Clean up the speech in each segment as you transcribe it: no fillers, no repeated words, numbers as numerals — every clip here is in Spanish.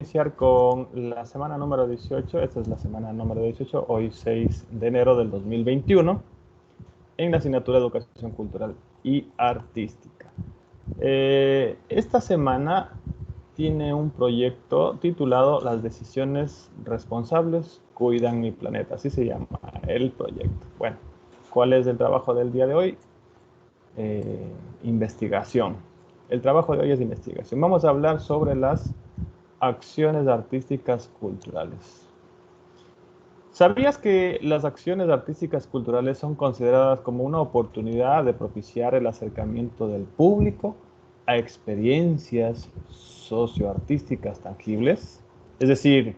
iniciar con la semana número 18. Esta es la semana número 18, hoy 6 de enero del 2021, en la asignatura de Educación Cultural y Artística. Esta semana tiene un proyecto titulado Las decisiones responsables cuidan mi planeta. Así se llama el proyecto. Bueno, ¿cuál es el trabajo del día de hoy? Investigación. El trabajo de hoy es investigación. Vamos a hablar sobre las acciones artísticas culturales. ¿Sabías que las acciones artísticas culturales son consideradas como una oportunidad de propiciar el acercamiento del público a experiencias socioartísticas tangibles? Es decir,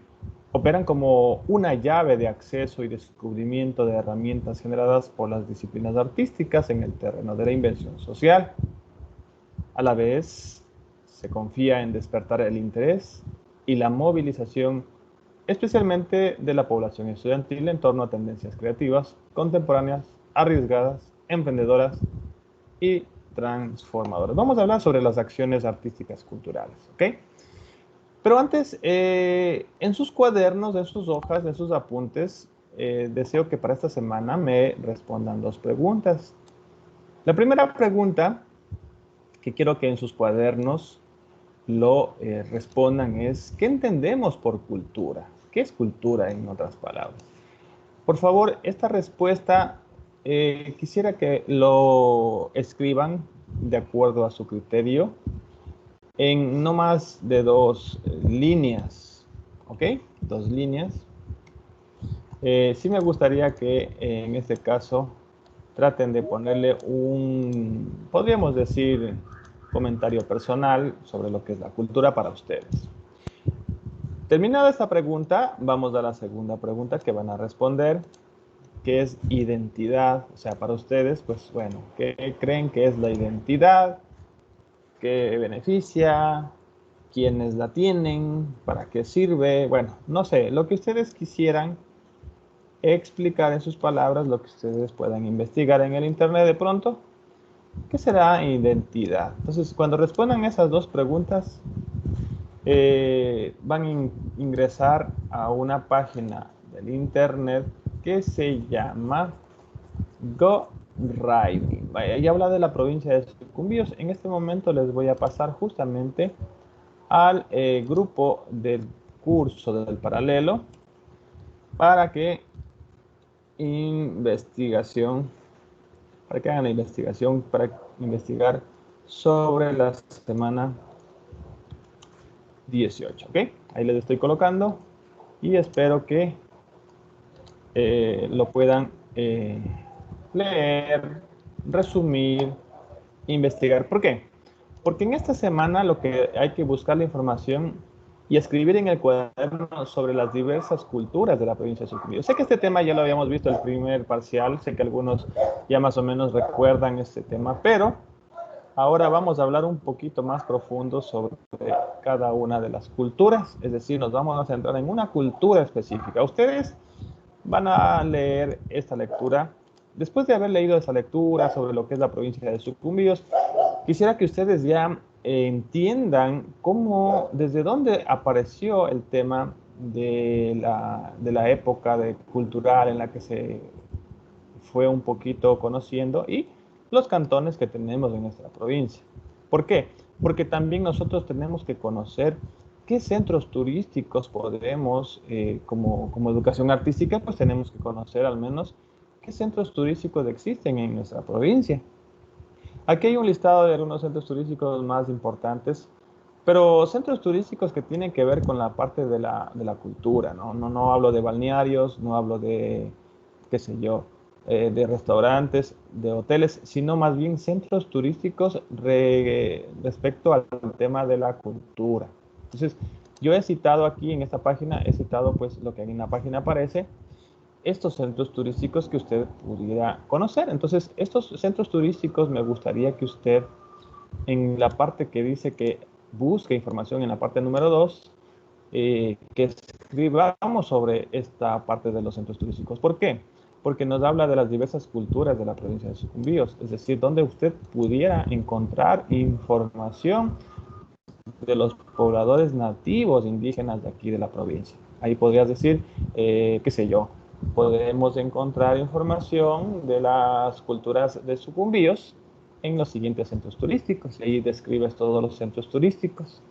operan como una llave de acceso y descubrimiento de herramientas generadas por las disciplinas artísticas en el terreno de la invención social. A la vez, se confía en despertar el interés y la movilización, especialmente de la población estudiantil, en torno a tendencias creativas, contemporáneas, arriesgadas, emprendedoras y transformadoras. Vamos a hablar sobre las acciones artísticas culturales, ¿ok? Pero antes, en sus cuadernos, en sus hojas, en sus apuntes, deseo que para esta semana me respondan dos preguntas. La primera pregunta que quiero que en sus cuadernos lo respondan es, ¿qué entendemos por cultura? ¿Qué es cultura, en otras palabras? Por favor, esta respuesta quisiera que lo escriban de acuerdo a su criterio en no más de dos líneas, ¿ok? Dos líneas. Sí me gustaría que en este caso traten de ponerle un, podríamos decir, comentario personal sobre lo que es la cultura para ustedes. Terminada esta pregunta, vamos a la segunda pregunta que van a responder, que es identidad. O sea, para ustedes, pues bueno, ¿qué creen que es la identidad? ¿Qué beneficia? ¿Quiénes la tienen? ¿Para qué sirve? Bueno, no sé, lo que ustedes quisieran explicar en sus palabras, lo que ustedes puedan investigar en el internet de pronto. ¿Qué será identidad? Entonces, cuando respondan esas dos preguntas, van a ingresar a una página del internet que se llama GoWriting. Ya habla de la provincia de Sucumbíos. En este momento les voy a pasar justamente al grupo del curso del paralelo para que hagan la investigación, para investigar sobre la semana 18, ¿ok? Ahí les estoy colocando y espero que lo puedan leer, resumir, investigar. ¿Por qué? Porque en esta semana lo que hay que buscar la información y escribir en el cuaderno sobre las diversas culturas de la provincia de Sucumbíos. Sé que este tema ya lo habíamos visto el primer parcial, sé que algunos ya más o menos recuerdan este tema, pero ahora vamos a hablar un poquito más profundo sobre cada una de las culturas, es decir, nos vamos a centrar en una cultura específica. Ustedes van a leer esta lectura. Después de haber leído esa lectura sobre lo que es la provincia de Sucumbíos, quisiera que ustedes ya entiendan cómo, desde dónde apareció el tema de la época cultural en la que se fue un poquito conociendo y los cantones que tenemos en nuestra provincia. ¿Por qué? Porque también nosotros tenemos que conocer qué centros turísticos podemos, como educación artística, pues tenemos que conocer al menos qué centros turísticos existen en nuestra provincia. Aquí hay un listado de algunos centros turísticos más importantes, pero centros turísticos que tienen que ver con la parte de la cultura, ¿no? No hablo de balnearios, no hablo de, qué sé yo, de restaurantes, de hoteles, sino más bien centros turísticos respecto al tema de la cultura. Entonces, yo he citado aquí en esta página, he citado pues lo que en la página aparece, estos centros turísticos que usted pudiera conocer. Entonces, estos centros turísticos me gustaría que usted, en la parte que dice que busque información, en la parte número 2, que escribamos sobre esta parte de los centros turísticos. ¿Por qué? Porque nos habla de las diversas culturas de la provincia de Sucumbíos, es decir, donde usted pudiera encontrar información de los pobladores nativos indígenas de aquí de la provincia. Ahí podrías decir, qué sé yo, podemos encontrar información de las culturas de Sucumbíos en los siguientes centros turísticos. Ahí describes todos los centros turísticos.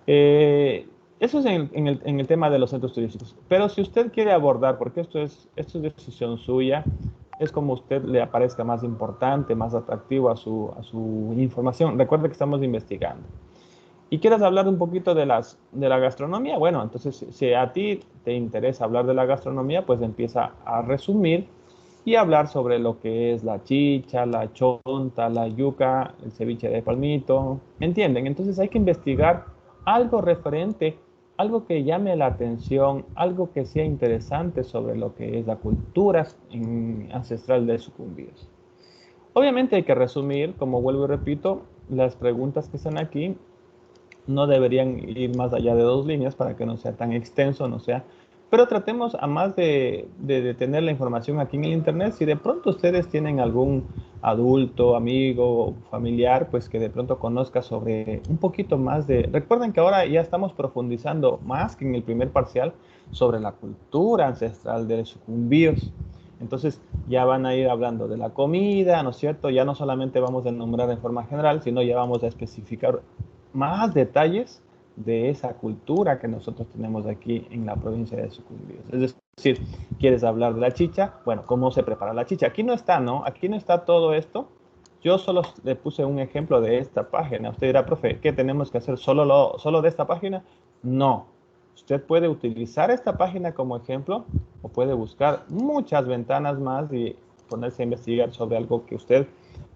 Eso es en el tema de los centros turísticos. Pero si usted quiere abordar, porque esto es decisión suya, es como a usted le aparezca más importante, más atractivo a su información. Recuerde que estamos investigando. Y quieres hablar un poquito de la gastronomía, bueno, entonces si a ti te interesa hablar de la gastronomía, pues empieza a resumir y hablar sobre lo que es la chicha, la chonta, la yuca, el ceviche de palmito, ¿me entienden? Entonces hay que investigar algo referente, algo que llame la atención, algo que sea interesante sobre lo que es la cultura ancestral de Sucumbíos. Obviamente hay que resumir, como vuelvo y repito, las preguntas que están aquí no deberían ir más allá de 2 líneas para que no sea tan extenso, no sea. Pero tratemos, a más de tener la información aquí en el internet, si de pronto ustedes tienen algún adulto, amigo, familiar, pues que de pronto conozca sobre un poquito más de... Recuerden que ahora ya estamos profundizando más que en el primer parcial sobre la cultura ancestral de los sucumbíos. Entonces ya van a ir hablando de la comida, ¿no es cierto? Ya no solamente vamos a nombrar en forma general, sino ya vamos a especificar más detalles de esa cultura que nosotros tenemos aquí en la provincia de Sucumbíos. Es decir, ¿quieres hablar de la chicha? Bueno, ¿cómo se prepara la chicha? Aquí no está, ¿no? Aquí no está todo esto. Yo solo le puse un ejemplo de esta página. Usted dirá, profe, ¿qué tenemos que hacer? ¿Solo de esta página? No. Usted puede utilizar esta página como ejemplo o puede buscar muchas ventanas más y ponerse a investigar sobre algo que usted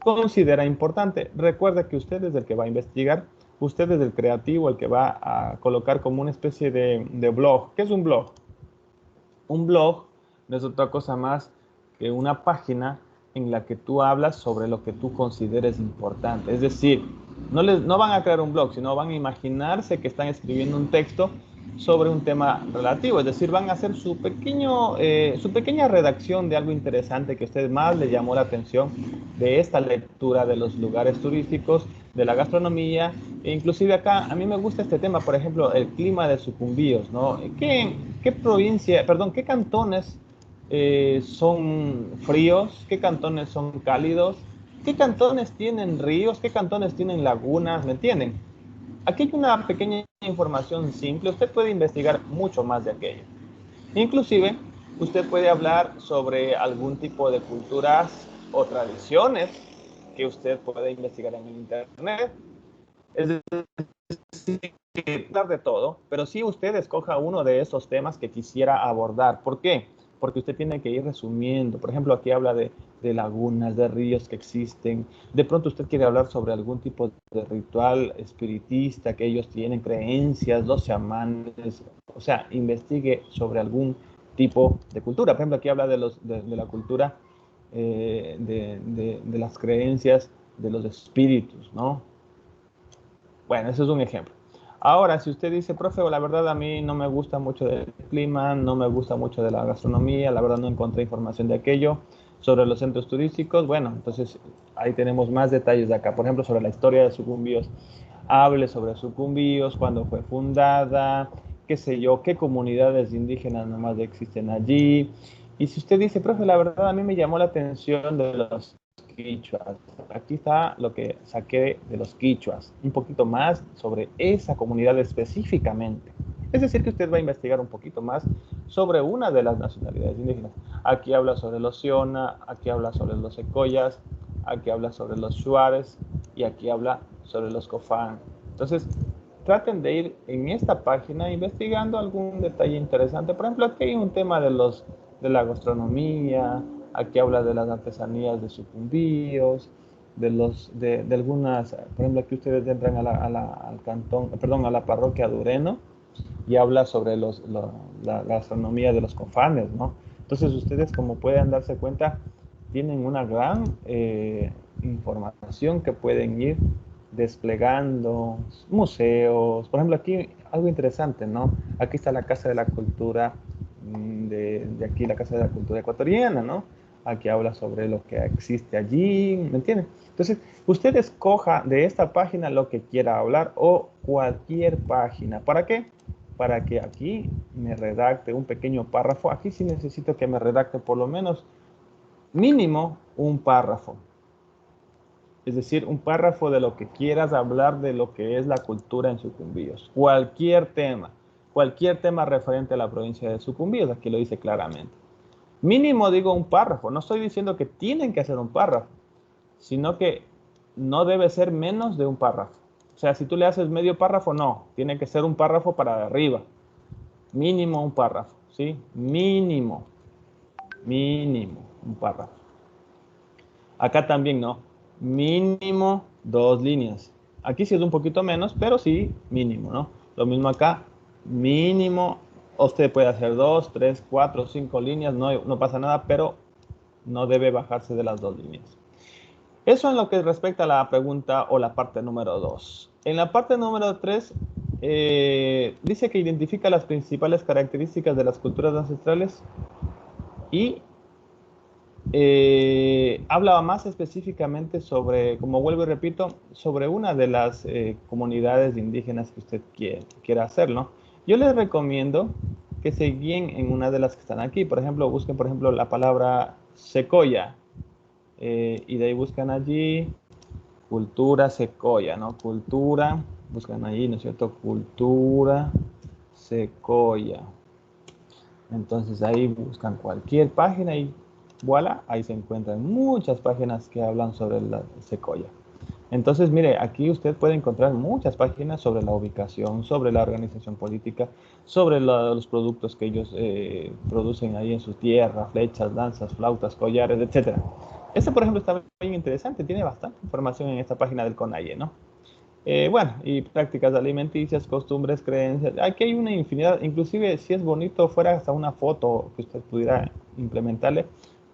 considera importante. Recuerde que usted es el que va a investigar, usted es el creativo, el que va a colocar como una especie de blog. ¿Qué es un blog? Un blog no es otra cosa más que una página en la que tú hablas sobre lo que tú consideres importante. Es decir, no van a crear un blog, sino van a imaginarse que están escribiendo un texto sobre un tema relativo. Es decir, van a hacer su pequeña redacción de algo interesante que a usted más le llamó la atención de esta lectura de los lugares turísticos, de la gastronomía, e inclusive acá, a mí me gusta este tema, por ejemplo, el clima de Sucumbíos, ¿no? ¿Qué provincia, perdón, qué cantones son fríos? ¿Qué cantones son cálidos? ¿Qué cantones tienen ríos? ¿Qué cantones tienen lagunas? ¿Me entienden? Aquí hay una pequeña información simple. Usted puede investigar mucho más de aquello. Inclusive, usted puede hablar sobre algún tipo de culturas o tradiciones que usted puede investigar en el internet. Es decir, hablar de todo, pero sí usted escoja uno de esos temas que quisiera abordar. ¿Por qué? Porque usted tiene que ir resumiendo. Por ejemplo, aquí habla de lagunas, de ríos que existen. De pronto usted quiere hablar sobre algún tipo de ritual espiritista que ellos tienen, creencias, los chamanes. O sea, investigue sobre algún tipo de cultura. Por ejemplo, aquí habla de la cultura, de las creencias de los espíritus, ¿no? Bueno, eso es un ejemplo. Ahora, si usted dice, profe, la verdad a mí no me gusta mucho del clima, no me gusta mucho de la gastronomía, la verdad no encontré información de aquello, sobre los centros turísticos, bueno, entonces ahí tenemos más detalles de acá. Por ejemplo, sobre la historia de Sucumbíos. Hable sobre Sucumbíos, cuándo fue fundada, qué sé yo, qué comunidades indígenas nomás existen allí. Y si usted dice, profe, la verdad a mí me llamó la atención de los quichuas. Aquí está lo que saqué de los quichuas, un poquito más sobre esa comunidad específicamente. Es decir, que usted va a investigar un poquito más sobre una de las nacionalidades indígenas. Aquí habla sobre los Siona, aquí habla sobre los Secoyas, aquí habla sobre los Shuares y aquí habla sobre los Cofán. Entonces, traten de ir en esta página investigando algún detalle interesante. Por ejemplo, aquí hay un tema de la gastronomía, aquí habla de las artesanías de Sucumbíos, de algunas, por ejemplo, aquí ustedes entran al cantón, perdón, a la parroquia de Ureno y habla sobre la gastronomía de los cofanes, ¿no? Entonces ustedes, como pueden darse cuenta, tienen una gran información que pueden ir desplegando, museos. Por ejemplo, aquí algo interesante, ¿no? Aquí está la Casa de la Cultura de aquí, la Casa de la Cultura ecuatoriana, ¿no? aquí habla sobre lo que existe allí, ¿me entienden? Entonces, usted escoja de esta página lo que quiera hablar o cualquier página. ¿Para qué? Para que aquí me redacte un pequeño párrafo. Aquí sí necesito que me redacte por lo menos mínimo un párrafo. Es decir, un párrafo de lo que quieras hablar de lo que es la cultura en Sucumbíos. Cualquier tema referente a la provincia de Sucumbíos, aquí lo dice claramente. Mínimo digo un párrafo, no estoy diciendo que tienen que hacer un párrafo, sino que no debe ser menos de un párrafo. O sea, si tú le haces medio párrafo, no, tiene que ser un párrafo para arriba. Mínimo un párrafo, ¿sí? Mínimo un párrafo. Acá también no, mínimo 2 líneas. Aquí sí es un poquito menos, pero sí mínimo, ¿no? Lo mismo acá, mínimo, usted puede hacer 2, 3, 4, 5 líneas, no pasa nada, pero no debe bajarse de las 2 líneas. Eso en lo que respecta a la pregunta o la parte número 2. En la parte número 3, dice que identifica las principales características de las culturas ancestrales y hablaba más específicamente sobre, como vuelvo y repito, sobre una de las comunidades indígenas que usted quiera hacerlo. Yo les recomiendo que se guíen en una de las que están aquí. Por ejemplo, busquen, por ejemplo, la palabra secoya. Y de ahí buscan allí cultura secoya, ¿no? Cultura, buscan ahí, ¿no es cierto? Cultura secoya. Entonces ahí buscan cualquier página y voilà, ahí se encuentran muchas páginas que hablan sobre la secoya. Entonces, mire, aquí usted puede encontrar muchas páginas sobre la ubicación, sobre la organización política, sobre los productos que ellos producen ahí en su tierra, flechas, lanzas, flautas, collares, etc. Este, por ejemplo, está bien interesante, tiene bastante información en esta página del CONAIE, ¿no? Bueno, y prácticas alimenticias, costumbres, creencias. Aquí hay una infinidad, inclusive si es bonito, fuera hasta una foto que usted pudiera implementarle,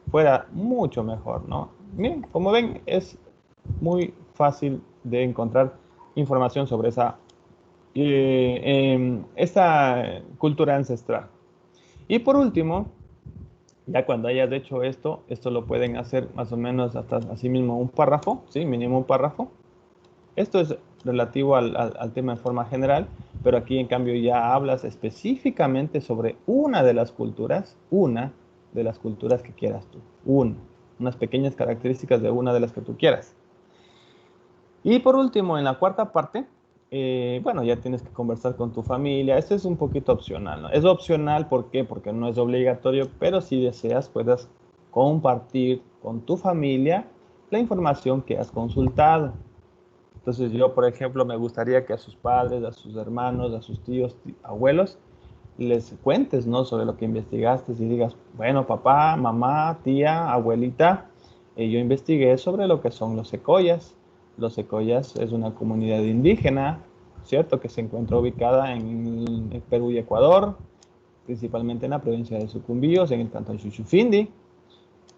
fuera mucho mejor, ¿no? Miren, como ven, es muy fácil de encontrar información sobre esta cultura ancestral. Y por último, ya cuando hayas hecho esto lo pueden hacer más o menos hasta así mismo un párrafo, ¿sí? Mínimo un párrafo. Esto es relativo al tema en forma general, pero aquí en cambio ya hablas específicamente sobre una de las culturas que quieras tú, unas pequeñas características de una de las que tú quieras. Y por último, en la cuarta parte, bueno, ya tienes que conversar con tu familia. Esto es un poquito opcional, ¿no? Es opcional, ¿por qué? Porque no es obligatorio, pero si deseas, puedes compartir con tu familia la información que has consultado. Entonces yo, por ejemplo, me gustaría que a sus padres, a sus hermanos, a sus tíos, abuelos, les cuentes, ¿no? Sobre lo que investigaste y digas, bueno, papá, mamá, tía, abuelita, yo investigué sobre lo que son los secoyas. Los secoyas es una comunidad indígena, ¿cierto? Que se encuentra ubicada en Perú y Ecuador, principalmente en la provincia de Sucumbíos, en el cantón Chuchufindi.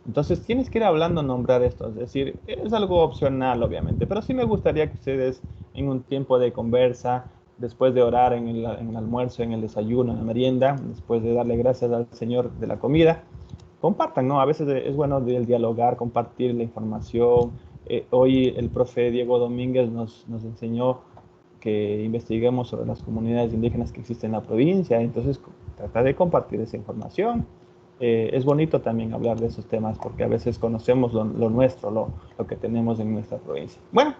Entonces tienes que ir hablando, nombrar esto, es decir, es algo opcional obviamente, pero sí me gustaría que ustedes en un tiempo de conversa, después de orar en el almuerzo, en el desayuno, en la merienda, después de darle gracias al Señor de la comida, compartan, ¿no? A veces es bueno el dialogar, compartir la información. Hoy el profe Diego Domínguez nos enseñó que investiguemos sobre las comunidades indígenas que existen en la provincia, entonces trata de compartir esa información. Es bonito también hablar de esos temas porque a veces conocemos lo nuestro, lo que tenemos en nuestra provincia. Bueno,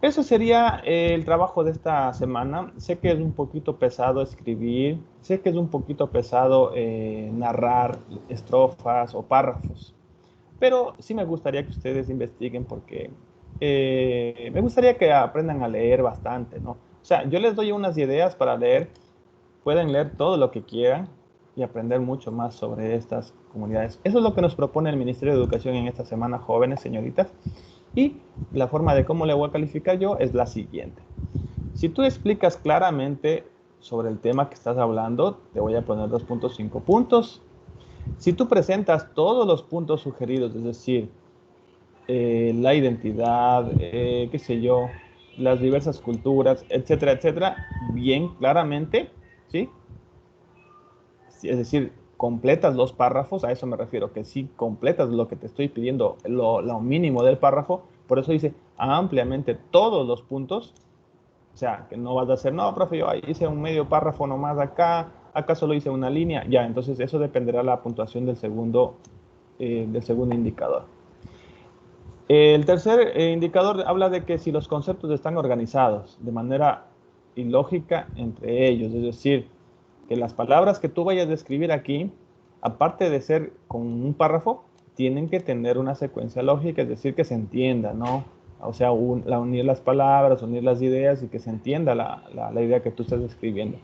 eso sería el trabajo de esta semana. Sé que es un poquito pesado escribir, sé que es un poquito pesado narrar estrofas o párrafos, pero sí me gustaría que ustedes investiguen porque me gustaría que aprendan a leer bastante, ¿no? O sea, yo les doy unas ideas para leer, pueden leer todo lo que quieran y aprender mucho más sobre estas comunidades. Eso es lo que nos propone el Ministerio de Educación en esta semana, jóvenes, señoritas. Y la forma de cómo le voy a calificar yo es la siguiente. Si tú explicas claramente sobre el tema que estás hablando, te voy a poner 2.5 puntos. Si tú presentas todos los puntos sugeridos, es decir, la identidad, qué sé yo, las diversas culturas, etcétera, etcétera, bien claramente, ¿sí? Es decir, completas los párrafos, a eso me refiero, que sí completas lo que te estoy pidiendo, lo mínimo del párrafo, por eso dice ampliamente todos los puntos. O sea, que no vas a hacer, no, profe, yo hice un medio párrafo nomás acá solo hice una línea, ya, entonces eso dependerá de la puntuación del segundo indicador. El tercer indicador habla de que si los conceptos están organizados de manera ilógica entre ellos, es decir, que las palabras que tú vayas a escribir aquí, aparte de ser con un párrafo, tienen que tener una secuencia lógica, es decir, que se entienda, ¿no? O sea, unir las palabras, unir las ideas y que se entienda la idea que tú estás escribiendo.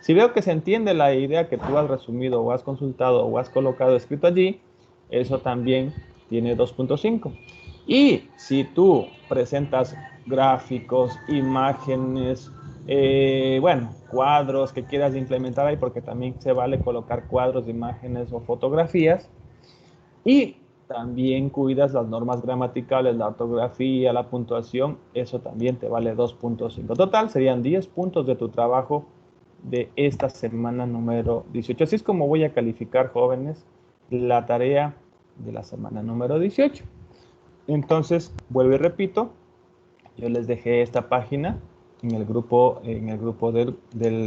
Si veo que se entiende la idea que tú has resumido o has consultado o has colocado escrito allí, eso también tiene 2.5. Y si tú presentas gráficos, imágenes, bueno, cuadros que quieras implementar ahí, porque también se vale colocar cuadros, imágenes o fotografías, y también cuidas las normas gramaticales, la ortografía, la puntuación, eso también te vale 2.5. Total, serían 10 puntos de tu trabajo de esta semana número 18. Así es como voy a calificar, jóvenes, la tarea de la semana número 18. Entonces, vuelvo y repito, yo les dejé esta página en el grupo del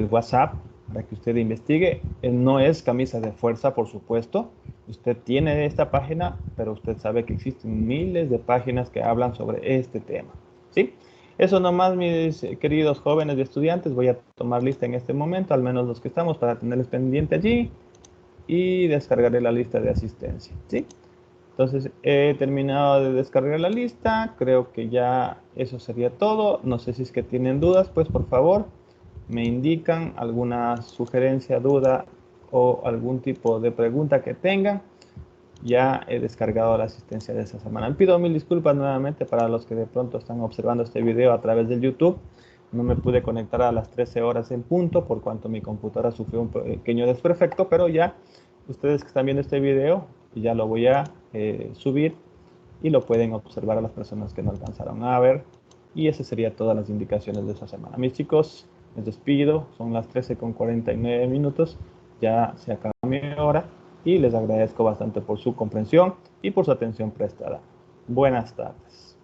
WhatsApp para que usted investigue. No es camisa de fuerza, por supuesto. Usted tiene esta página, pero usted sabe que existen miles de páginas que hablan sobre este tema. ¿Sí? Eso nomás, mis queridos jóvenes y estudiantes. Voy a tomar lista en este momento, al menos los que estamos, para tenerles pendiente allí y descargaré la lista de asistencia. ¿Sí? Entonces he terminado de descargar la lista, creo que ya eso sería todo. No sé si es que tienen dudas, pues por favor me indican alguna sugerencia, duda o algún tipo de pregunta que tengan. Ya he descargado la asistencia de esta semana. Pido mil disculpas nuevamente para los que de pronto están observando este video a través del YouTube. No me pude conectar a las 13 horas en punto por cuanto mi computadora sufrió un pequeño desperfecto, pero ya ustedes que están viendo este video, ya lo voy a subir y lo pueden observar a las personas que no alcanzaron a ver. Y esas serían todas las indicaciones de esta semana. Mis chicos, les despido. Son las 13:49 minutos. Ya se acaba mi hora y les agradezco bastante por su comprensión y por su atención prestada. Buenas tardes.